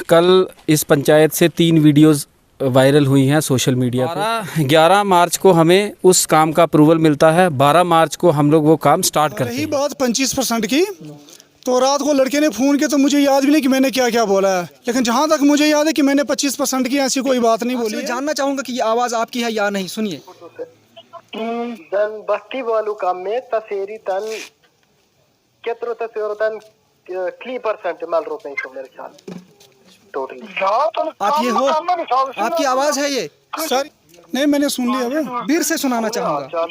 कल इस पंचायत से 3 वीडियोस वायरल हुई हैं सोशल मीडिया पे। 11 मार्च को हमें उस काम का अप्रूवल मिलता है, 12 मार्च को हम लोग वो काम स्टार्ट करते हैं। रही बात 25% की, तो रात को लड़के ने फ़ोन किया तो मुझे याद भी नहीं कि मैंने क्या क्या बोला है, लेकिन जहाँ तक मुझे याद है कि मैंने 25% की ऐसी कोई बात नहीं बोली। जानना चाहूँगा कि ये आवाज़ आपकी है या नहीं, सुनिए। दन बस्ती वालू काम में तसेरी तन केतरो तसेरो तन 3% माल रोपने को मेरे ख्याल टोटली। आप ये हो, आपकी आवाज़ है ये? सर नहीं, मैंने सुन लिया। अब फिर से सुनाना चाहूँगा।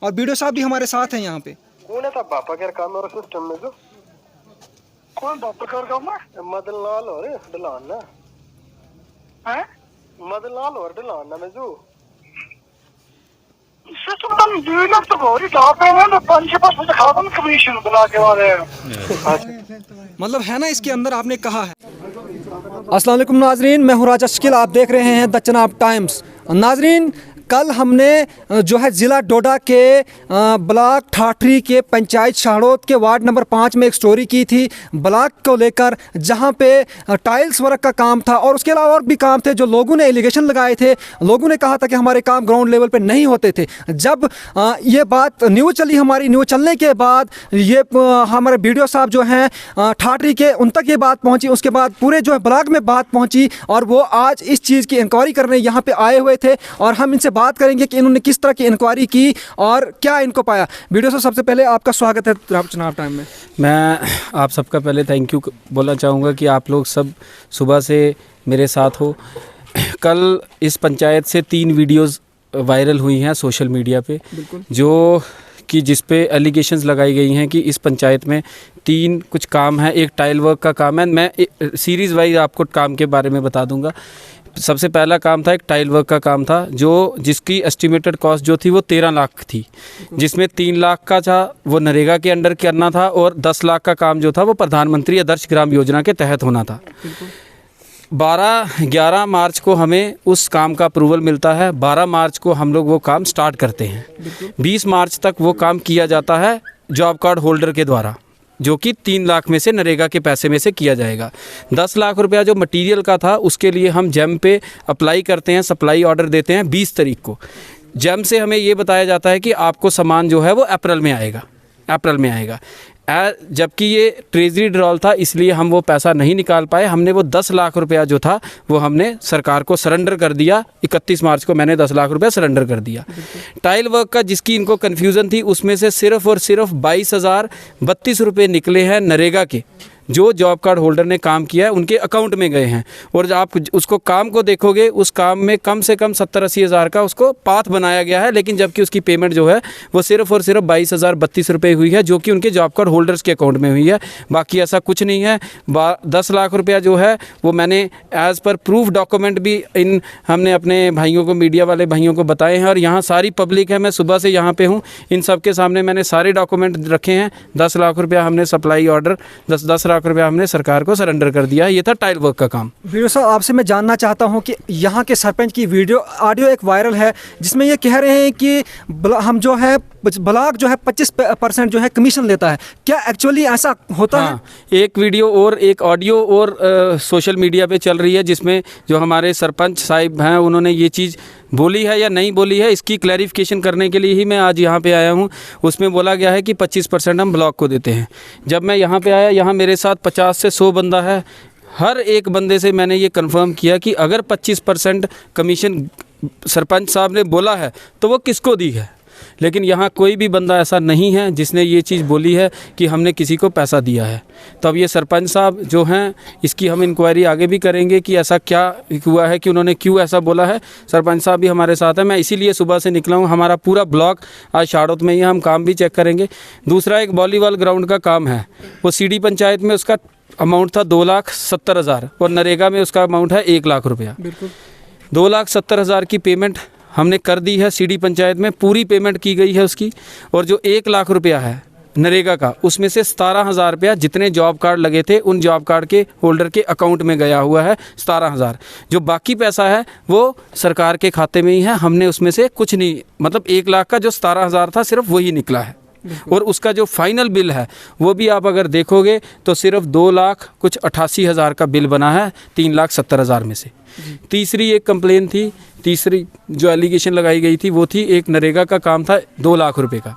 और वीडियो साहब भी हमारे साथ हैं यहाँ पे। कौन है तब बापा के काम और सिस्टम में जो कौन बापा का काम है? मदन लाल और डलान ना है, मदन लाल और डलान ना में जो सिस्टम तो ये लोग तो बहुत ही टॉप है ना, 5% खाता ना कमीशन बुला के वाले। मतलब है ना, इसके अंदर आपने कहा है। अस्सलाम वालेकुम नाजरीन, मैं हूँ राजा शकील, आप देख रहे हैं द चनाब टाइम्स। नाजरीन, कल हमने जो है ज़िला डोडा के ब्लॉक ठाठरी के पंचायत शाहड़ोत के वार्ड नंबर 5 में एक स्टोरी की थी ब्लॉक को लेकर, जहां पे टाइल्स वर्क का काम था और उसके अलावा और भी काम थे जो लोगों ने एलिगेशन लगाए थे। लोगों ने कहा था कि हमारे काम ग्राउंड लेवल पे नहीं होते थे। जब ये बात न्यूज़ चली, हमारी न्यूज़ चलने के बाद ये हमारे वीडियो साहब जो हैं ठाठरी के, उन तक ये बात पहुँची। उसके बाद पूरे जो है ब्लॉक में बात पहुँची और वो आज इस चीज़ की इंक्वायरी करने यहाँ पर आए हुए थे और हम इनसे बात करेंगे कि इन्होंने किस तरह की इंक्वायरी की और क्या इनको पाया। वीडियो से सबसे पहले आपका स्वागत है चुनाव टाइम में। मैं आप सबका पहले थैंक यू बोलना चाहूँगा कि आप लोग सब सुबह से मेरे साथ हो। कल इस पंचायत से 3 वीडियोस वायरल हुई हैं सोशल मीडिया पे, जो कि जिस पे एलिगेशंस लगाई गई हैं कि इस पंचायत में 3 कुछ काम है। एक टाइल वर्क का काम है, मैं सीरीज़ वाइज आपको काम के बारे में बता दूंगा। सबसे पहला काम था एक टाइल वर्क का काम था, जो जिसकी एस्टिमेटेड कॉस्ट जो थी वो 13 लाख थी, जिसमें 3 लाख का था वो नरेगा के अंडर करना था और 10 लाख का काम जो था वो प्रधानमंत्री आदर्श ग्राम योजना के तहत होना था। 11 मार्च को हमें उस काम का अप्रूवल मिलता है, 12 मार्च को हम लोग वो काम स्टार्ट करते हैं। 20 मार्च तक वो काम किया जाता है जॉब कार्ड होल्डर के द्वारा, जो कि 3 लाख में से नरेगा के पैसे में से किया जाएगा। 10 लाख रुपया जो मटेरियल का था उसके लिए हम जेम पे अप्लाई करते हैं, सप्लाई ऑर्डर देते हैं 20 तारीख को। जेम से हमें ये बताया जाता है कि आपको सामान जो है वो अप्रैल में आएगा। जबकि ये ट्रेजरी ड्रॉल था, इसलिए हम वो पैसा नहीं निकाल पाए। हमने वो 10 लाख रुपया जो था वो हमने सरकार को सरेंडर कर दिया। 31 मार्च को मैंने 10 लाख रुपया सरेंडर कर दिया। टाइल वर्क का जिसकी इनको कन्फ्यूज़न थी, उसमें से सिर्फ़ और सिर्फ 22,032 रुपये निकले हैं नरेगा के, जो जॉब कार्ड होल्डर ने काम किया है उनके अकाउंट में गए हैं। और आप उसको काम को देखोगे, उस काम में कम से कम 70-80 हज़ार का उसको पाथ बनाया गया है, लेकिन जबकि उसकी पेमेंट जो है वो सिर्फ़ और सिर्फ 22,032 रुपये हुई है, जो कि उनके जॉब कार्ड होल्डर्स के अकाउंट में हुई है। बाकी ऐसा कुछ नहीं है। 10 लाख रुपया जो है वो मैंने एज़ पर प्रूफ डॉक्यूमेंट भी हमने अपने भाइयों को, मीडिया वाले भाइयों को बताए हैं और यहाँ सारी पब्लिक है, मैं सुबह से यहाँ पर हूँ, इन सब के सामने मैंने सारे डॉक्यूमेंट रखे हैं। 10 लाख रुपया हमने सप्लाई ऑर्डर 10 लाख रुपया हमने सरकार को सरेंडर कर दिया। ये था टाइल वर्क का काम। वीडियो साहब, आपसे मैं जानना चाहता हूं कि यहाँ के सरपंच की ऑडियो एक वायरल है जिसमें ये कह रहे हैं कि हम जो है ब्लॉक जो है 25% जो है कमीशन लेता है। क्या एक्चुअली ऐसा होता है? एक वीडियो और एक ऑडियो और सोशल मीडिया पे चल रही है, जिसमें जो हमारे सरपंच साहिब हैं उन्होंने ये चीज़ बोली है या नहीं बोली है, इसकी क्लैरिफिकेशन करने के लिए ही मैं आज यहाँ पे आया हूँ। उसमें बोला गया है कि 25% हम ब्लॉक को देते हैं। जब मैं यहाँ पे आया, यहाँ मेरे साथ 50 से 100 बंदा है। हर एक बंदे से मैंने ये कंफर्म किया कि अगर 25% कमीशन सरपंच साहब ने बोला है तो वो किसको दी है, लेकिन यहाँ कोई भी बंदा ऐसा नहीं है जिसने ये चीज़ बोली है कि हमने किसी को पैसा दिया है। तो अब ये सरपंच साहब जो हैं, इसकी हम इंक्वायरी आगे भी करेंगे कि ऐसा क्या हुआ है, कि उन्होंने क्यों ऐसा बोला है। सरपंच साहब भी हमारे साथ हैं, मैं इसीलिए सुबह से निकला हूँ। हमारा पूरा ब्लॉक आज शाहड़ोत में ही, हम काम भी चेक करेंगे। दूसरा एक वॉलीबॉल ग्राउंड का काम है, वो सीडी पंचायत में उसका अमाउंट था 2,70,000 और नरेगा में उसका अमाउंट है 1 लाख रुपया। 2,70,000 की पेमेंट हमने कर दी है सीडी पंचायत में, पूरी पेमेंट की गई है उसकी। और जो 1 लाख रुपया है नरेगा का, उसमें से 17,000 रुपया जितने जॉब कार्ड लगे थे उन जॉब कार्ड के होल्डर के अकाउंट में गया हुआ है 17,000। जो बाकी पैसा है वो सरकार के खाते में ही है। हमने उसमें से कुछ नहीं, मतलब 1 लाख का जो 17,000 था सिर्फ वही निकला है। और उसका जो फाइनल बिल है वो भी आप अगर देखोगे तो सिर्फ 2,88,000 का बिल बना है 3,70,000 में से। तीसरी एक कंप्लेन थी, तीसरी जो एलिगेशन लगाई गई थी वो थी एक नरेगा का काम था 2 लाख रुपए का।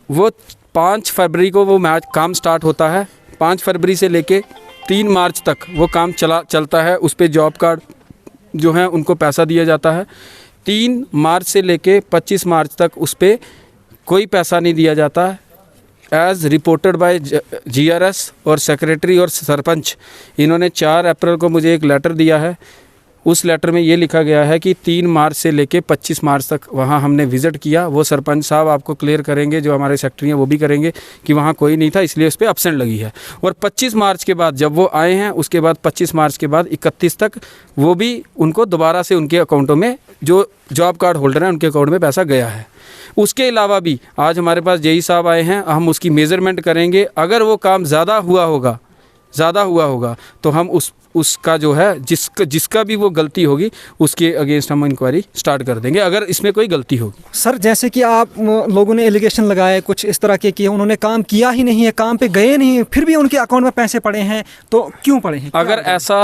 वो 5 फरवरी को वो काम स्टार्ट होता है, 5 फरवरी से लेके 3 मार्च तक वो काम चलता है। उस पर जॉब कार्ड जो है उनको पैसा दिया जाता है। 3 मार्च से लेके 25 मार्च तक उस पर कोई पैसा नहीं दिया जाता। एज़ रिपोर्टेड बाय GRS और सेक्रेटरी और सरपंच, इन्होंने 4 अप्रैल को मुझे एक लेटर दिया है। उस लेटर में ये लिखा गया है कि 3 मार्च से लेके 25 मार्च तक वहाँ हमने विज़िट किया। वो सरपंच साहब आपको क्लियर करेंगे, जो हमारे सेक्रेटरी हैं वो भी करेंगे कि वहाँ कोई नहीं था, इसलिए उस पर एब्सेंट लगी है। और 25 मार्च के बाद जब वो आए हैं, उसके बाद 25 मार्च के बाद 31 तक वो भी उनको दोबारा से उनके अकाउंटों में, जो जॉब कार्ड होल्डर हैं उनके अकाउंट में पैसा गया है। उसके अलावा भी आज हमारे पास जेई साहब आए हैं, हम उसकी मेज़रमेंट करेंगे। अगर वो काम ज़्यादा हुआ होगा तो हम उसका जो है जिसका भी वो गलती होगी उसके अगेंस्ट हम इंक्वायरी स्टार्ट कर देंगे, अगर इसमें कोई गलती होगी। सर, जैसे कि आप लोगों ने एलिगेशन लगाए कुछ इस तरह के कि उन्होंने काम किया ही नहीं है, काम पे गए नहीं, फिर भी उनके अकाउंट में पैसे पड़े हैं, तो क्यों पड़े हैं? अगर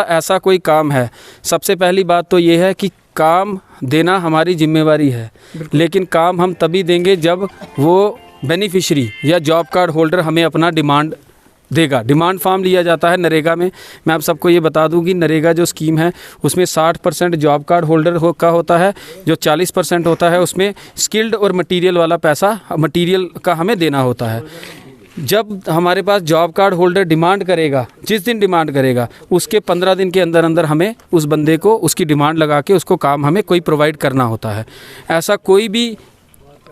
ऐसा कोई काम है, सबसे पहली बात तो ये है कि काम देना हमारी जिम्मेवारी है, लेकिन काम हम तभी देंगे जब वो बेनिफिशरी या जॉब कार्ड होल्डर हमें अपना डिमांड देगा। डिमांड फॉर्म लिया जाता है नरेगा में। मैं आप सबको ये बता दूं कि नरेगा जो स्कीम है उसमें 60% जॉब कार्ड होल्डर का होता है, जो 40% होता है उसमें स्किल्ड और मटेरियल वाला पैसा, मटेरियल का हमें देना होता है। जब हमारे पास जॉब कार्ड होल्डर डिमांड करेगा, जिस दिन डिमांड करेगा उसके 15 दिन के अंदर अंदर हमें उस बंदे को उसकी डिमांड लगा के उसको काम हमें कोई प्रोवाइड करना होता है। ऐसा कोई भी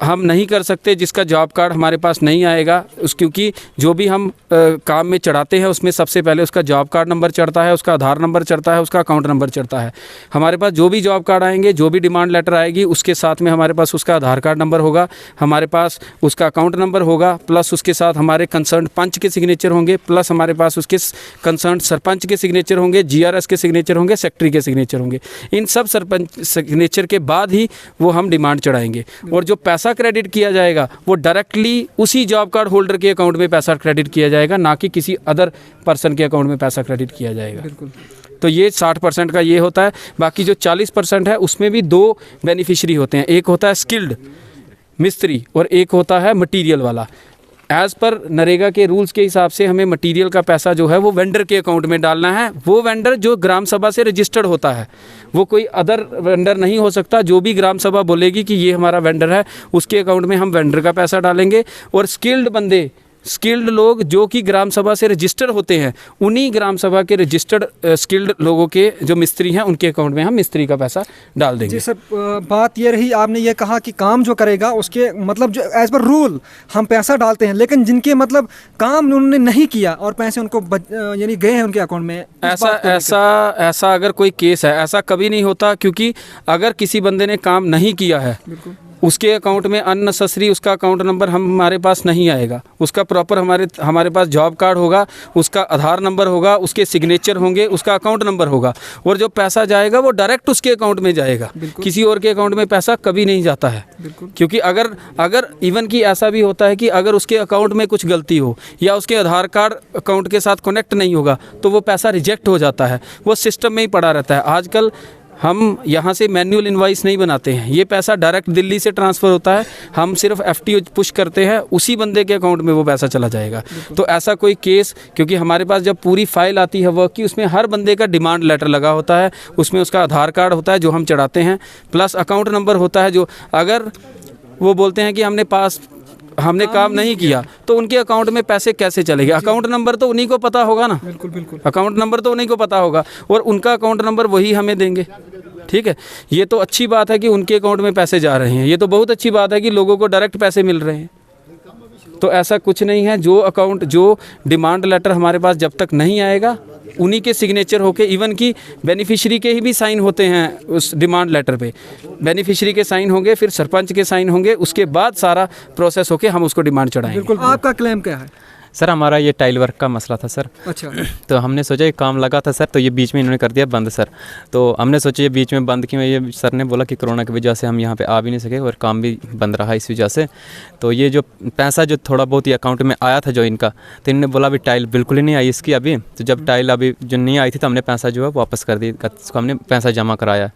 हम नहीं कर सकते जिसका जॉब कार्ड हमारे पास नहीं आएगा, क्योंकि जो भी हम काम में चढ़ाते हैं उसमें सबसे पहले उसका जॉब कार्ड नंबर चढ़ता है, उसका आधार नंबर चढ़ता है, उसका अकाउंट नंबर चढ़ता है। हमारे पास जो भी जॉब कार्ड आएंगे, जो भी डिमांड लेटर आएगी, उसके साथ में हमारे पास उसका आधार कार्ड नंबर होगा, हमारे पास उसका अकाउंट नंबर होगा, प्लस उसके साथ हमारे कंसर्न पंच के सिग्नेचर होंगे, प्लस हमारे पास उसके कंसर्न सरपंच के सिग्नेचर होंगे, GRS के सिग्नेचर होंगे, सेक्रेटरी के सिग्नेचर होंगे। इन सब सरपंच सिग्नेचर के बाद ही वो हम डिमांड चढ़ाएंगे। और जो पैसा क्रेडिट किया जाएगा वो डायरेक्टली उसी जॉब कार्ड होल्डर के अकाउंट में पैसा क्रेडिट किया जाएगा, ना कि किसी अदर पर्सन के अकाउंट में पैसा क्रेडिट किया जाएगा। बिल्कुल। तो ये 60% का ये होता है। बाकी जो 40% है उसमें भी 2 बेनिफिशरी होते हैं, एक होता है स्किल्ड मिस्त्री और एक होता है मटीरियल वाला। एज़ पर नरेगा के रूल्स के हिसाब से हमें मटेरियल का पैसा जो है वो वेंडर के अकाउंट में डालना है। वो वेंडर जो ग्राम सभा से रजिस्टर्ड होता है, वो कोई अदर वेंडर नहीं हो सकता। जो भी ग्राम सभा बोलेगी कि ये हमारा वेंडर है, उसके अकाउंट में हम वेंडर का पैसा डालेंगे। और स्किल्ड बंदे, स्किल्ड लोग जो कि ग्राम सभा से रजिस्टर होते हैं, उन्हीं ग्राम सभा के रजिस्टर्ड स्किल्ड लोगों के जो मिस्त्री हैं उनके अकाउंट में हम मिस्त्री का पैसा डाल देंगे। जी सर, बात ये रही, आपने ये कहा कि काम जो करेगा उसके मतलब जो एज पर रूल हम पैसा डालते हैं, लेकिन जिनके मतलब काम उन्होंने नहीं किया और पैसे उनको यानी गए हैं उनके अकाउंट में, ऐसा अगर कोई केस है, ऐसा कभी नहीं होता। क्योंकि अगर किसी बंदे ने काम नहीं किया है, उसके अकाउंट में अननेसेसरी उसका अकाउंट नंबर हमारे पास नहीं आएगा। उसका प्रॉपर हमारे पास जॉब कार्ड होगा, उसका आधार नंबर होगा, उसके सिग्नेचर होंगे, उसका अकाउंट नंबर होगा, और जो पैसा जाएगा वो डायरेक्ट उसके अकाउंट में जाएगा। किसी और के अकाउंट में पैसा कभी नहीं जाता है। क्योंकि अगर इवन कि ऐसा भी होता है कि अगर उसके अकाउंट में कुछ गलती हो या उसके आधार कार्ड अकाउंट के साथ कनेक्ट नहीं होगा तो वो पैसा रिजेक्ट हो जाता है, वो सिस्टम में ही पड़ा रहता है। आजकल हम यहाँ से मैन्युअल इनवाइस नहीं बनाते हैं, ये पैसा डायरेक्ट दिल्ली से ट्रांसफ़र होता है। हम सिर्फ FTO पुश करते हैं, उसी बंदे के अकाउंट में वो पैसा चला जाएगा। तो ऐसा कोई केस, क्योंकि हमारे पास जब पूरी फाइल आती है वर्क की, उसमें हर बंदे का डिमांड लेटर लगा होता है, उसमें उसका आधार कार्ड होता है जो हम चढ़ाते हैं, प्लस अकाउंट नंबर होता है। जो अगर वो बोलते हैं कि हमने काम नहीं किया तो उनके अकाउंट में पैसे कैसे चलेंगे? अकाउंट नंबर तो उन्हीं को पता होगा ना। बिल्कुल। अकाउंट नंबर तो उन्हीं को पता होगा और उनका अकाउंट नंबर वही हमें देंगे। ठीक है, ये तो अच्छी बात है कि उनके अकाउंट में पैसे जा रहे हैं, ये तो बहुत अच्छी बात है कि लोगों को डायरेक्ट पैसे मिल रहे हैं। तो ऐसा कुछ नहीं है। जो डिमांड लेटर हमारे पास जब तक नहीं आएगा, उन्हीं के सिग्नेचर होके, इवन कि बेनिफिशरी के ही भी साइन होते हैं उस डिमांड लेटर पे, बेनिफिशरी के साइन होंगे, फिर सरपंच के साइन होंगे, उसके बाद सारा प्रोसेस होके हम उसको डिमांड चढ़ाएंगे। बिल्कुल। आपका क्लेम क्या है? सर हमारा ये टाइल वर्क का मसला था सर। अच्छा। तो हमने सोचा ये काम लगा था सर, तो ये बीच में इन्होंने कर दिया बंद सर। तो हमने सोचा ये बीच में बंद क्यों है, ये सर ने बोला कि कोरोना की वजह से हम यहाँ पे आ भी नहीं सके और काम भी बंद रहा इस वजह से। तो ये जो पैसा जो थोड़ा बहुत ही अकाउंट में आया था जो इनका, तो इन्होंने बोला अभी टाइल बिल्कुल ही नहीं आई इसकी अभी। तो जब टाइल अभी जो नहीं आई थी तो हमने पैसा जो है वापस कर दी, हमने पैसा जमा कराया।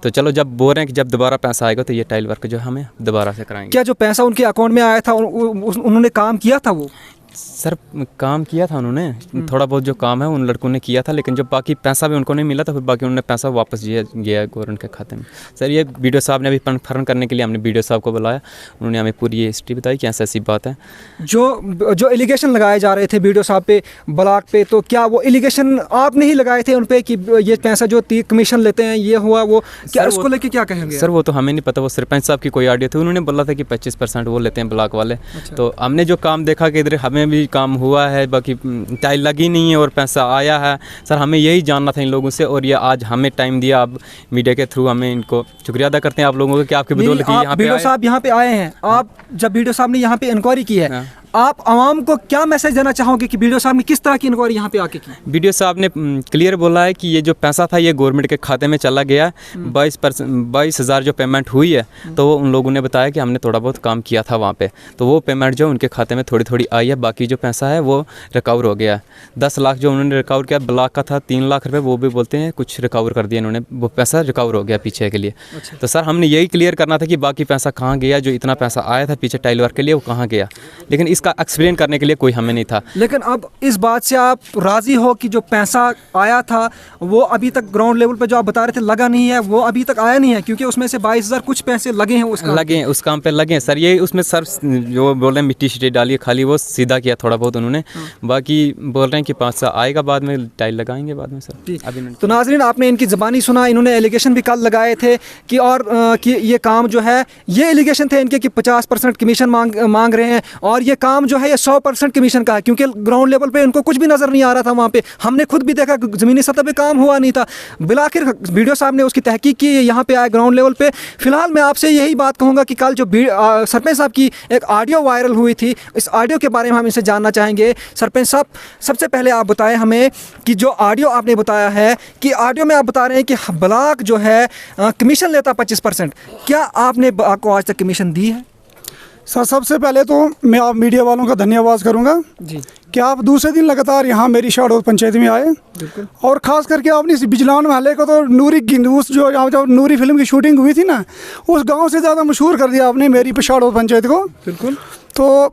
तो चलो जब बोल रहे हैं कि जब दोबारा पैसा आएगा तो ये टाइल वर्क जो हमें दोबारा से कराएंगे। क्या जो पैसा उनके अकाउंट में आया था उन्होंने काम किया था? वो सर काम किया था उन्होंने, थोड़ा बहुत जो काम है उन लड़कों ने किया था, लेकिन जब बाकी पैसा भी उनको नहीं मिला तो फिर बाकी उन्होंने पैसा वापस गया गवर्नमेंट के खाते में। सर ये बीडीओ साहब ने अभी कन्फर्म करने के लिए हमने बीडीओ साहब को बुलाया, उन्होंने हमें पूरी ये हिस्ट्री बताई कि ऐसी बात है। जो एलिगेशन लगाए जा रहे थे बीडीओ साहब पे, ब्लॉक पे, तो क्या वो एलिगेशन आपने ही लगाए थे उन पे कि ये पैसा जो कमीशन लेते हैं ये हुआ वो, क्या उसको लेके क्या कहेंगे? सर वो तो हमें नहीं पता, वो सरपंच साहब की कोई ऑडियो थी, उन्होंने बोला था कि 25% वो लेते हैं ब्लॉक वाले। तो हमने जो काम देखा कि इधर हमें भी काम हुआ है, बाकी टाइल लगी नहीं है और पैसा आया है। सर हमें यही जानना था इन लोगों से, और ये आज हमें टाइम दिया, आप मीडिया के थ्रू हमें इनको शुक्रिया अदा करते हैं आप लोगों को कि आपके बदौलत यहाँ पे बीडीओ साहब यहाँ पे आए हैं। आप जब बीडीओ साहब ने यहाँ पे इंक्वायरी की है, आप आवाम को क्या मैसेज देना चाहोगे कि बीडीओ साहब ने किस तरह की इंक्वायरी यहाँ पे आके की? बीडीओ साहब ने क्लियर बोला है कि ये जो पैसा था ये गवर्नमेंट के खाते में चला गया, 22,000 जो पेमेंट हुई है, तो वो उन लोगों ने बताया कि हमने थोड़ा बहुत काम किया था वहाँ पे, तो वो पेमेंट जो उनके खाते में थोड़ी थोड़ी आई है, बाकी जो पैसा है वो रिकवर हो गया है। 10 लाख जो उन्होंने रिकवर किया, ब्लॉक का था 3 लाख रुपये, वो भी बोलते हैं कुछ रिकवर कर दिया इन्होंने, वो पैसा रिकवर हो गया पीछे के लिए। तो सर हमने यही क्लियर करना था कि बाकी पैसा कहाँ गया, जो इतना पैसा आया था पीछे टाइल वर्क के लिए वो कहाँ गया, लेकिन इसका एक्सप्लेन करने के लिए कोई हमें नहीं था। लेकिन अब इस बात से आप राजी हो कि जो पैसा आया था वो अभी तक ग्राउंड लेवल पे जो आप बता रहे थे लगा नहीं है, वो अभी तक आया नहीं है, क्योंकि उसमें से 22,000 कुछ पैसे लगे हैं उस काम पे लगे हैं सर। ये उसमें सर जो बोल रहे हैं मिट्टी शिट्टी डालिए, खाली वो सीधा किया थोड़ा बहुत उन्होंने, बाकी बोल रहे हैं कि 5 आएगा बाद में, टाइल लगाएंगे बाद में सर। अभी तो नाजरीन आपने इनकी ज़बानी सुना, इन्होंने एलिगेशन भी कल लगाए थे कि कि ये काम जो है, ये एलिगेशन थे इनके कि 50% कमीशन मांग रहे हैं, और ये काम जो है ये 100% कमीशन का है, क्योंकि ग्राउंड लेवल पे इनको कुछ भी नज़र नहीं आ रहा था। वहाँ पे हमने खुद भी देखा ज़मीनी सतह पे काम हुआ नहीं था। बिलाखिर वीडियो साहब ने उसकी तहकीक की, यहाँ पे आए ग्राउंड लेवल पे। फिलहाल मैं आपसे यही बात कहूँगा कि कल जो सरपंच साहब की एक ऑडियो वायरल हुई थी, इस ऑडियो के बारे में हम इनसे जानना चाहेंगे। सरपंच साहब सबसे पहले आप बताएं हमें कि जो ऑडियो आपने बताया है कि ऑडियो में आप बता रहे हैं कि ब्लॉक जो है कमीशन लेता 25%, क्या आपने ब्लॉक को आज तक कमीशन दी है? सर सबसे पहले तो मैं आप मीडिया वालों का धन्यवाद करूंगा जी कि आप दूसरे दिन लगातार यहाँ मेरी शाहडोल पंचायत में आए, और ख़ास करके आपने इस बिजलान महल्ले को तो उस जो यहाँ जब नूरी फिल्म की शूटिंग हुई थी ना, उस गांव से ज़्यादा मशहूर कर दिया आपने मेरी शाहडोल पंचायत को। बिल्कुल। तो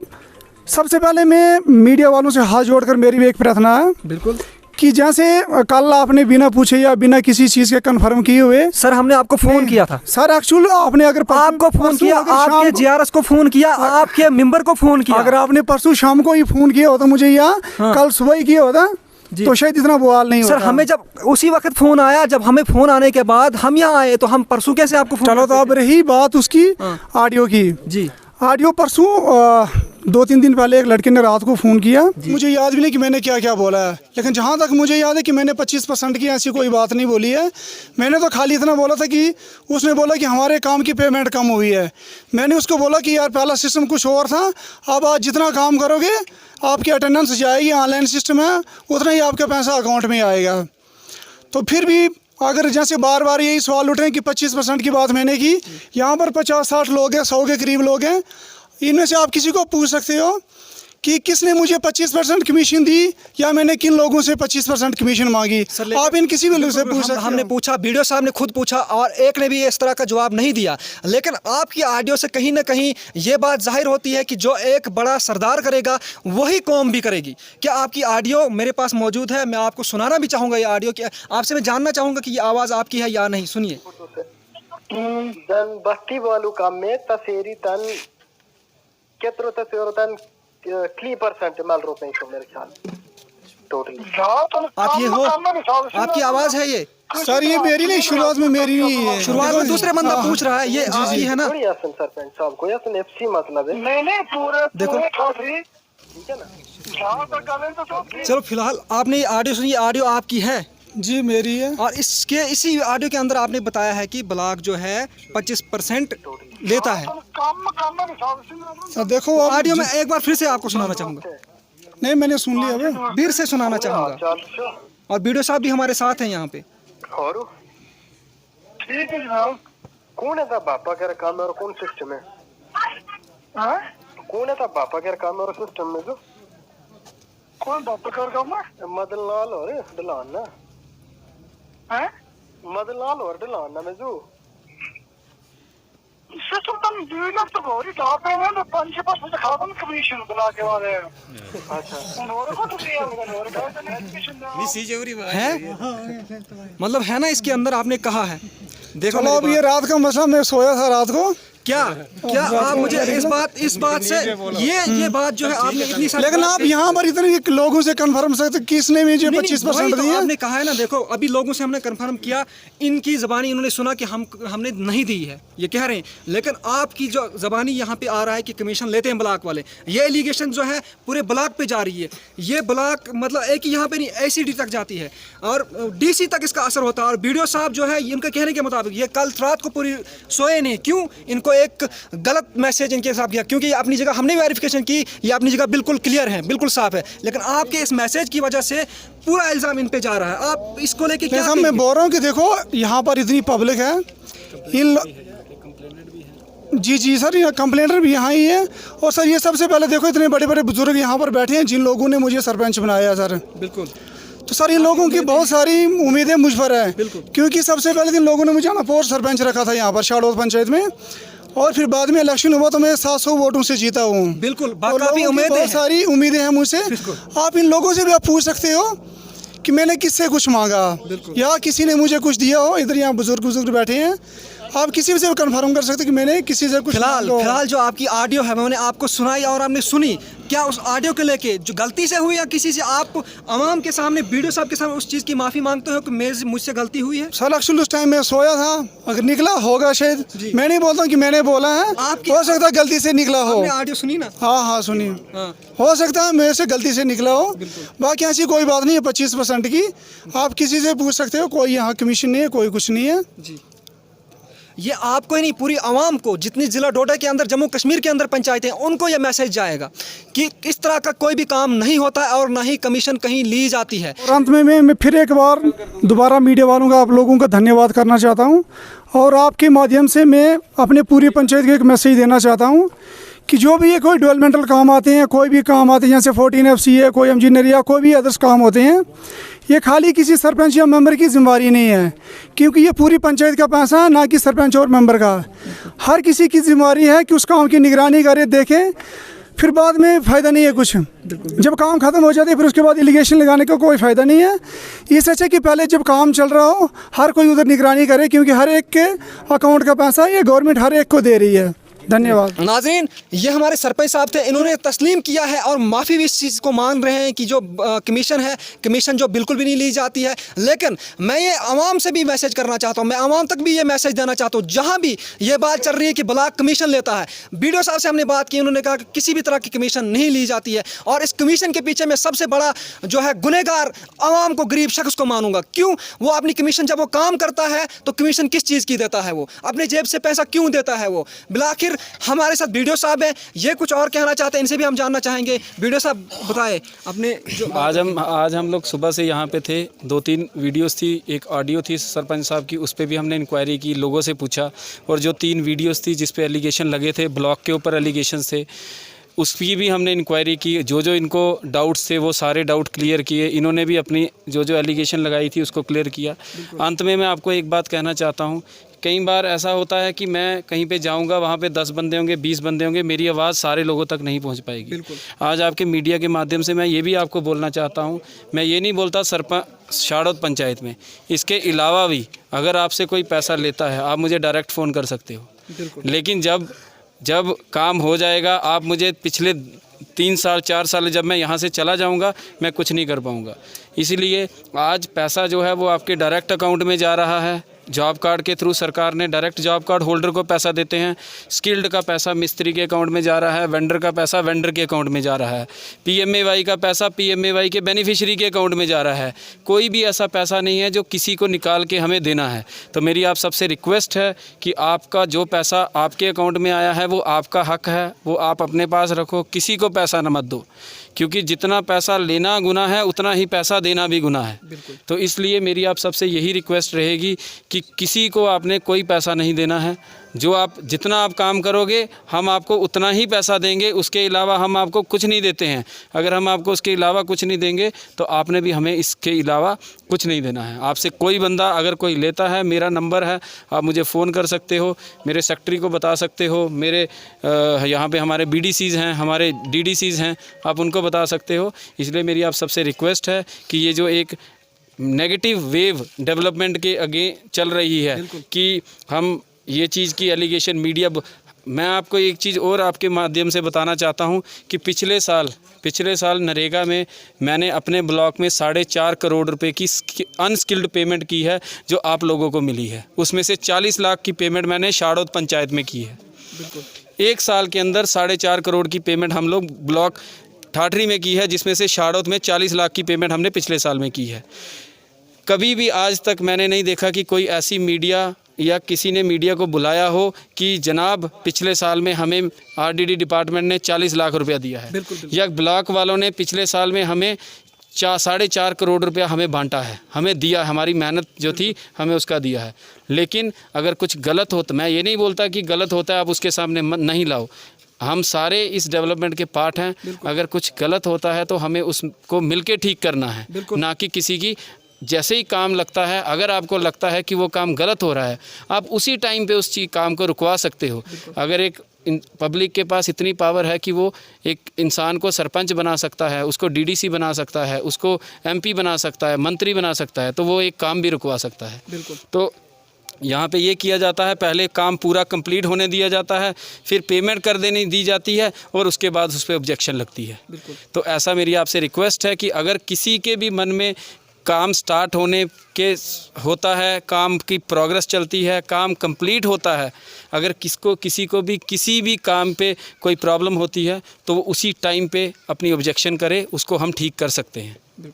सबसे पहले मैं मीडिया वालों से हाथ जोड़कर मेरी भी एक प्रार्थना है बिल्कुल कि जैसे कल आपने बिना पूछे या बिना किसी चीज़ के कन्फर्म किए हुए, सर हमने आपको फ़ोन किया था सर एक्चुअल आपने अगर आपको फ़ोन किया, आपके जीआरएस को फ़ोन किया, आपके मेंबर को फ़ोन किया, अगर आपने परसों शाम को ही फ़ोन किया होता मुझे या कल सुबह ही किया होता तो शायद इतना बवाल नहीं होता। सर हमें जब उसी वक्त फ़ोन आया, जब हमें फ़ोन आने के बाद हम यहाँ आए, तो हम परसों कैसे आपको फ़ोन? चलो तो अब रही बात उसकी ऑडियो की। जी ऑडियो परसों 2-3 दिन पहले एक लड़के ने रात को फ़ोन किया, मुझे याद भी नहीं कि मैंने क्या क्या बोला है, लेकिन जहाँ तक मुझे याद है कि मैंने 25% की ऐसी कोई बात नहीं बोली है। मैंने तो खाली इतना बोला था कि उसने बोला कि हमारे काम की पेमेंट कम हुई है। मैंने उसको बोला कि यार पहला सिस्टम कुछ और था, अब आज जितना काम करोगे आपकी अटेंडेंस जाएगी, ऑनलाइन सिस्टम है, उतना ही आपका पैसा अकाउंट में आएगा। तो फिर भी अगर जैसे बार बार यही सवाल उठ रहे हैं कि 25% की बात मैंने की, यहाँ पर 50-60 लोग हैं, 100 के करीब लोग हैं, इनमें से आप किसी को पूछ सकते हो कि किसने मुझे 25% कमीशन दी या मैंने किन लोगों से 25% कमीशन मांगी। आप इन किसी भी लोग से पूछ सकते हो। हमने पूछा, वीडियो साहब ने खुद पूछा, और एक ने भी इस तरह का जवाब नहीं दिया। लेकिन आपकी ऑडियो से कहीं ना कहीं ये बात जाहिर होती है कि जो एक बड़ा सरदार करेगा वही कौम भी करेगी। क्या आपकी ऑडियो मेरे पास मौजूद है? मैं आपको सुनाना भी चाहूँगा ये ऑडियो, कि आपसे मैं जानना चाहूँगा कि ये आवाज़ आपकी है या नहीं। सुनिए। बस्ती वालों काम में तसेरी तन केतरो तसेरो तन 3% मल रुपए शो मेरे ख्याल टोटली। आप ये हो, आपकी आवाज़ है ये? सर ये मेरी नहीं, शुरुआत में मेरी नहीं है, शुरुआत में दूसरे बंदा पूछ रहा है, ये आपकी है ना? सरपंच साहब को यासन एफसी मतलब है, नहीं पूरे देखो ठीक है ना। चलो फिलहाल आपने ये ऑडियो सुनी, ये ऑडियो आपकी है? जी मेरी है। और इसी ऑडियो के अंदर आपने बताया है कि ब्लॉक जो है 25% लेता है। देखो ऑडियो में एक बार फिर से आपको सुनाना चाहूँगा। नहीं मैंने सुन लिया अबे। फिर से सुनाना चाहूँगा चल और वीडियो साहब भी हमारे साथ हैं यहाँ पे। और ठीक है जनाब। कौन है था बापा के काम और कौन सिस्टम है? हाँ कौन है था बापा के काम और सिस्टम में जो कौन बापा का काम है? मदन लाल और डलान ना है मदन लाल और डलान ना में जो सिस्टम तो वीडियो तो गोरी टॉप है ना 5% खाता में कमीशन बना के वाले। अच्छा और को तो और का है मतलब है ना इसके अंदर आपने कहा है। देखो चलो अब मेरी ये रात का मसला, मैं सोया था रात को। क्या क्या आप मुझे इस बात से ये बात जो है आपने इतनी सारी लेकिन आप यहाँ पर इतने लोगों से कंफर्म सकते किसने मुझे 25% तो दिया? आपने कहा है ना, देखो अभी लोगों से हमने कंफर्म किया, इनकी ज़बानी इन्होंने सुना कि हमने नहीं दी है, ये कह रहे हैं। लेकिन आपकी जो ज़बानी यहाँ पे आ रहा है कि कमीशन लेते हैं ब्लॉक वाले, ये एलिगेशन जो है पूरे ब्लॉक पे जा रही है। ये ब्लॉक मतलब एक ही यहाँ पे नहीं ACD तक जाती है और DC तक इसका असर होता है। और BDO साहब जो है इनके कहने के मुताबिक ये कल रात को पूरी सोए नहीं। क्यों? इनको एक गलत मैसेज इनके साथ गया, क्योंकि अपनी जगह हमने वेरिफिकेशन की, ये अपनी जगह बिल्कुल क्लियर है, बिल्कुल साफ है। लेकिन आपके इस मैसेज की वजह से पूरा इल्ज़ाम इन पे जा रहा है। आप इसको लेके क्या कहेंगे? मैं बोल रहा हूँ कि देखो यहाँ पर इतनी पब्लिक है, इन जी सर, ये कंप्लेंटर भी यहाँ ही है। और सर ये सबसे पहले देखो इतने बड़े बड़े बुजुर्ग यहाँ पर बैठे हैं जिन लोगों ने मुझे सरपंच बनाया सर। बिल्कुल। तो सर इन लोगों की बहुत सारी उम्मीदें मुझ पर है, क्योंकि सबसे पहले इन लोगों ने मुझे अनपोस्ट सरपंच रखा था यहाँ पर शाड़ोद पंचायत में, और फिर बाद में इलेक्शन हुआ तो मैं 700 वोटों से जीता हूँ। बिल्कुल, काफ़ी बहुत सारी उम्मीदें हैं मुझसे। आप इन लोगों से भी आप पूछ सकते हो कि मैंने किससे कुछ मांगा या किसी ने मुझे कुछ दिया हो। इधर यहाँ बुजुर्ग बैठे हैं, आप किसी से कंफर्म कर सकते कि मैंने किसी से कुछ। फिलहाल जो आपकी ऑडियो है मैंने आपको सुनाई और आपने सुनी, क्या उस ऑडियो को लेके जो गलती से हुई या किसी से आप आवाम के सामने BDO साहब के सामने उस चीज़ की माफ़ी मांगते हो कि मुझसे गलती हुई है? सर एक्चुअली उस टाइम मैं सोया था, अगर निकला होगा शायद, मैं नहीं बोलता हूँ कि मैंने बोला है, हो सकता है गलती से निकला हो। आपने ऑडियो सुनी ना? हाँ सुनी। हो सकता है मेरे से गलती से निकला हो। बाकी ऐसी कोई बात नहीं है 25% की, आप किसी से पूछ सकते हो। कोई यहाँ कमीशन नहीं है, कोई कुछ नहीं है जी। ये आपको ही नहीं, पूरी आवाम को, जितनी ज़िला डोडा के अंदर, जम्मू कश्मीर के अंदर पंचायतें हैं, उनको ये मैसेज जाएगा कि इस तरह का कोई भी काम नहीं होता है और ना ही कमीशन कहीं ली जाती है। और अंत में मैं फिर एक बार दोबारा मीडिया वालों का, आप लोगों का धन्यवाद करना चाहता हूँ। और आपके माध्यम से मैं अपने पूरी पंचायत को एक मैसेज देना चाहता हूँ कि जो भी ये कोई डेवलपमेंटल काम आते हैं, कोई भी काम आते हैं, जैसे 14FC है, कोई इंजीनियर या कोई भी अदर्स काम होते हैं, ये खाली किसी सरपंच या मेंबर की जिम्मेवारी नहीं है, क्योंकि ये पूरी पंचायत का पैसा है, ना कि सरपंच और मेंबर का। हर किसी की जिम्मेवारी है कि उस काम की निगरानी करे, देखें, फिर बाद में फ़ायदा नहीं है कुछ। जब काम ख़त्म हो जाते है फिर उसके बाद एलिगेशन लगाने का कोई फ़ायदा नहीं है। इससे अच्छा कि पहले जब काम चल रहा हो हर कोई उधर निगरानी करे, क्योंकि हर एक के अकाउंट का पैसा ये गवर्नमेंट हर एक को दे रही है। धन्यवाद। नाज़रीन, ये हमारे सरपंच साहब थे, इन्होंने तस्लीम किया है और माफ़ी भी इस चीज़ को मांग रहे हैं कि जो कमीशन है, कमीशन जो बिल्कुल भी नहीं ली जाती है। लेकिन मैं ये आवाम से भी मैसेज करना चाहता हूँ, मैं आवाम तक भी ये मैसेज देना चाहता हूँ, जहाँ भी ये बात चल रही है कि ब्लॉक कमीशन लेता है। BDO साहब से हमने बात की, उन्होंने कहा कि किसी भी तरह की कमीशन नहीं ली जाती है। और इस कमीशन के पीछे मैं सबसे बड़ा जो है गुनहगार आवाम को, गरीब शख्स को मानूंगा। क्यों? वो अपनी कमीशन जब वो काम करता है तो कमीशन किस चीज़ की देता है? वो अपने जेब से पैसा क्यों देता है? वो बिलाखिर हमारे साथ BDO साहब हैं, ये कुछ और कहना चाहते हैं, इनसे भी हम जानना चाहेंगे। BDO साहब बताएं अपने जो आज हम लोग सुबह से यहाँ पे थे। 2-3 वीडियोस थी, एक ऑडियो थी सरपंच साहब की, उस पर भी हमने इंक्वायरी की, लोगों से पूछा। और जो 3 वीडियोस थी जिस पे एलिगेशन लगे थे, ब्लॉक के ऊपर एलिगेशन थे, उसकी भी हमने इंक्वायरी की। जो इनको डाउट्स थे वो सारे डाउट क्लियर किए। इन्होंने भी अपनी जो एलिगेशन लगाई थी उसको क्लियर किया। अंत में मैं आपको एक बात कहना चाहता हूँ, कई बार ऐसा होता है कि मैं कहीं पे जाऊंगा, वहाँ पे 10 बंदे होंगे, 20 बंदे होंगे, मेरी आवाज़ सारे लोगों तक नहीं पहुँच पाएगी। आज आपके मीडिया के माध्यम से मैं ये भी आपको बोलना चाहता हूँ, मैं ये नहीं बोलता सरपंच शाड़ौद पंचायत में, इसके अलावा भी अगर आपसे कोई पैसा लेता है आप मुझे डायरेक्ट फ़ोन कर सकते हो। लेकिन जब काम हो जाएगा, आप मुझे पिछले 3 साल 4 साल जब मैं यहाँ से चला जाऊँगा, मैं कुछ नहीं कर पाऊँगा। इसीलिए आज पैसा जो है वो आपके डायरेक्ट अकाउंट में जा रहा है। जॉब कार्ड के थ्रू सरकार ने डायरेक्ट जॉब कार्ड होल्डर को पैसा देते हैं। स्किल्ड का पैसा मिस्त्री के अकाउंट में जा रहा है, वेंडर का पैसा वेंडर के अकाउंट में जा रहा है, PMAY का पैसा PMAY के बेनिफिशियरी के अकाउंट में जा रहा है। कोई भी ऐसा पैसा नहीं है जो किसी को निकाल के हमें देना है। तो मेरी आप सबसे रिक्वेस्ट है कि आपका जो पैसा आपके अकाउंट में आया है वो आपका हक है, वो आप अपने पास रखो, किसी को पैसा न मत दो। क्योंकि जितना पैसा लेना गुनाह है उतना ही पैसा देना भी गुनाह है। तो इसलिए मेरी आप सबसे यही रिक्वेस्ट रहेगी कि किसी को आपने कोई पैसा नहीं देना है। जो आप जितना आप काम करोगे हम आपको उतना ही पैसा देंगे, उसके अलावा हम आपको कुछ नहीं देते हैं। अगर हम आपको उसके अलावा कुछ नहीं देंगे तो आपने भी हमें इसके अलावा कुछ नहीं देना है। आपसे कोई बंदा अगर कोई लेता है, मेरा नंबर है, आप मुझे फ़ोन कर सकते हो, मेरे सेक्रेटरी को बता सकते हो, मेरे यहाँ पे हमारे BDCs हैं, हमारे DDCs हैं, आप उनको बता सकते हो। इसलिए मेरी आप सबसे रिक्वेस्ट है कि ये जो एक नेगेटिव वेव डेवलपमेंट के आगे चल रही है कि हम ये चीज़ की एलिगेशन मीडिया, मैं आपको एक चीज़ और आपके माध्यम से बताना चाहता हूँ कि पिछले साल नरेगा में मैंने अपने ब्लॉक में 4.5 करोड़ रुपए की अनस्किल्ड पेमेंट की है जो आप लोगों को मिली है। उसमें से 40 लाख की पेमेंट मैंने शाड़ौत पंचायत में की है। एक साल के अंदर 4.5 करोड़ की पेमेंट हम लोग ब्लॉक ठाठरी में की है, जिसमें से शाड़ौत में 40 लाख की पेमेंट हमने पिछले साल में की है। कभी भी आज तक मैंने नहीं देखा कि कोई ऐसी मीडिया या किसी ने मीडिया को बुलाया हो कि जनाब पिछले साल में हमें RDD डिपार्टमेंट ने 40 लाख रुपया दिया है, या ब्लॉक वालों ने पिछले साल में हमें 4.5 करोड़ रुपया हमें बांटा है, हमें दिया, हमारी मेहनत जो थी हमें उसका दिया है। लेकिन अगर कुछ गलत हो तो मैं ये नहीं बोलता कि गलत होता है आप उसके सामने नहीं लाओ, हम सारे इस डेवलपमेंट के पार्ट हैं। अगर कुछ गलत होता है तो हमें उसको मिलके ठीक करना है, ना कि किसी की जैसे ही काम लगता है, अगर आपको लगता है कि वो काम गलत हो रहा है आप उसी टाइम पे उस चीज़ काम को रुकवा सकते हो। अगर एक पब्लिक के पास इतनी पावर है कि वो एक इंसान को सरपंच बना सकता है, उसको DDC बना सकता है, उसको MP बना सकता है, मंत्री बना सकता है, तो वो एक काम भी रुकवा सकता है। तो यहाँ पे ये किया जाता है, पहले काम पूरा कंप्लीट होने दिया जाता है, फिर पेमेंट कर देनी दी जाती है और उसके बाद उस पर ऑब्जेक्शन लगती है। तो ऐसा मेरी आपसे रिक्वेस्ट है कि अगर किसी के भी मन में काम स्टार्ट होने के होता है, काम की प्रोग्रेस चलती है, काम कंप्लीट होता है, अगर किसी को भी किसी भी काम पे कोई प्रॉब्लम होती है तो वो उसी टाइम पे अपनी ऑब्जेक्शन करे, उसको हम ठीक कर सकते हैं।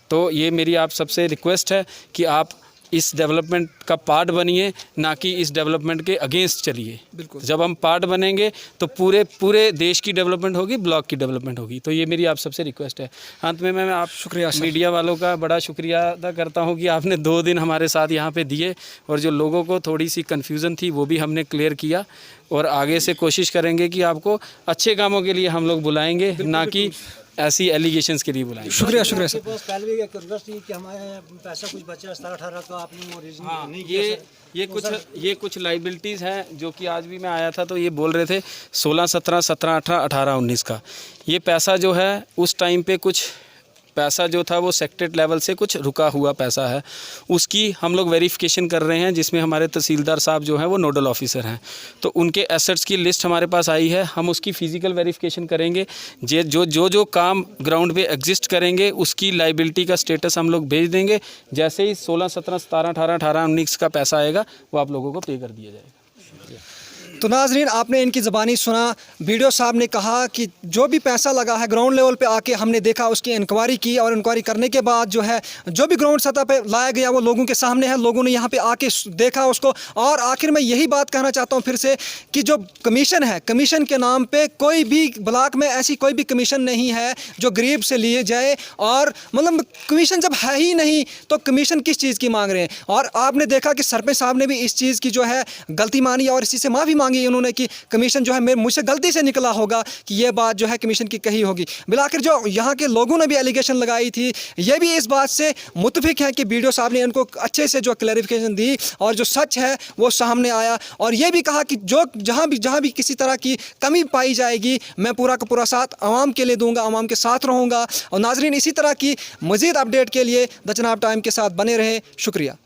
तो ये मेरी आप सबसे रिक्वेस्ट है कि आप इस डेवलपमेंट का पार्ट बनिए, ना कि इस डेवलपमेंट के अगेंस्ट चलिए। जब हम पार्ट बनेंगे तो पूरे देश की डेवलपमेंट होगी, ब्लॉक की डेवलपमेंट होगी। तो ये मेरी आप सबसे रिक्वेस्ट है। अंत में मैं आप शुक्रिया मीडिया वालों का बड़ा शुक्रिया अदा करता हूँ कि आपने 2 दिन हमारे साथ यहाँ पे दिए, और जो लोगों को थोड़ी सी कन्फ्यूज़न थी वो भी हमने क्लियर किया, और आगे से कोशिश करेंगे कि आपको अच्छे कामों के लिए हम लोग बुलाएँगे, ना कि ऐसी एलिगेशंस के लिए बुलाएंगे। शुक्रिया सर। कल भी एक रिक्वेस्ट थी कि हमारे पैसा कुछ बचा 17-18 का, आपने वो रीजन नहीं किया। ये कुछ लाइबिलिटीज़ हैं जो कि आज भी मैं आया था तो ये बोल रहे थे 16, 17, 17, 18, 18, 19 का ये पैसा जो है, उस टाइम पे कुछ पैसा जो था वो सेक्रेटरीट लेवल से कुछ रुका हुआ पैसा है, उसकी हम लोग वेरिफिकेशन कर रहे हैं, जिसमें हमारे तहसीलदार साहब जो हैं वो नोडल ऑफिसर हैं। तो उनके एसेट्स की लिस्ट हमारे पास आई है, हम उसकी फ़िज़िकल वेरिफिकेशन करेंगे। जो काम ग्राउंड पे एग्जिस्ट करेंगे उसकी लाइबिलिटी का स्टेटस हम लोग भेज देंगे। जैसे ही 16, 17, 17, 18, 18, 19 का पैसा आएगा वो आप लोगों को पे कर दिया जाएगा। तो नाजरीन, आपने इनकी ज़बानी सुना। BDO साहब ने कहा कि जो भी पैसा लगा है ग्राउंड लेवल पे आके हमने देखा, उसकी इंक्वायरी की, और इंक्वायरी करने के बाद जो है जो भी ग्राउंड सतह पे लाया गया वो लोगों के सामने है, लोगों ने यहाँ पे आके देखा उसको। और आखिर में यही बात कहना चाहता हूँ फिर से कि जो कमीशन है, कमीशन के नाम पे कोई भी ब्लॉक में ऐसी कोई भी कमीशन नहीं है जो गरीब से लिए जाए। और मतलब कमीशन जब है ही नहीं तो कमीशन किस चीज़ की मांग रहे हैं। और आपने देखा कि सरपंच साहब ने भी इस चीज़ की जो है गलती मानी और इसी से माफ़ी मांगी उन्होंने कि कमीशन जो है मुझसे गलती से निकला होगा कि ये बात जो है कमीशन की कही होगी। बिलाकर जो यहाँ के लोगों ने भी एलिगेशन लगाई थी, ये भी इस बात से मुतफिक है कि BDO साहब ने इनको अच्छे से जो क्लैरिफिकेशन दी और जो सच है वो सामने आया। और ये भी कहा कि जो जहाँ भी किसी तरह की कमी पाई जाएगी मैं पूरा का पूरा साथ आवाम के लिए दूंगा, आवाम के साथ रहूँगा। और नाजरीन, इसी तरह की मज़ीद अपडेट के लिए द चनाब टाइम के साथ बने रहे। शुक्रिया।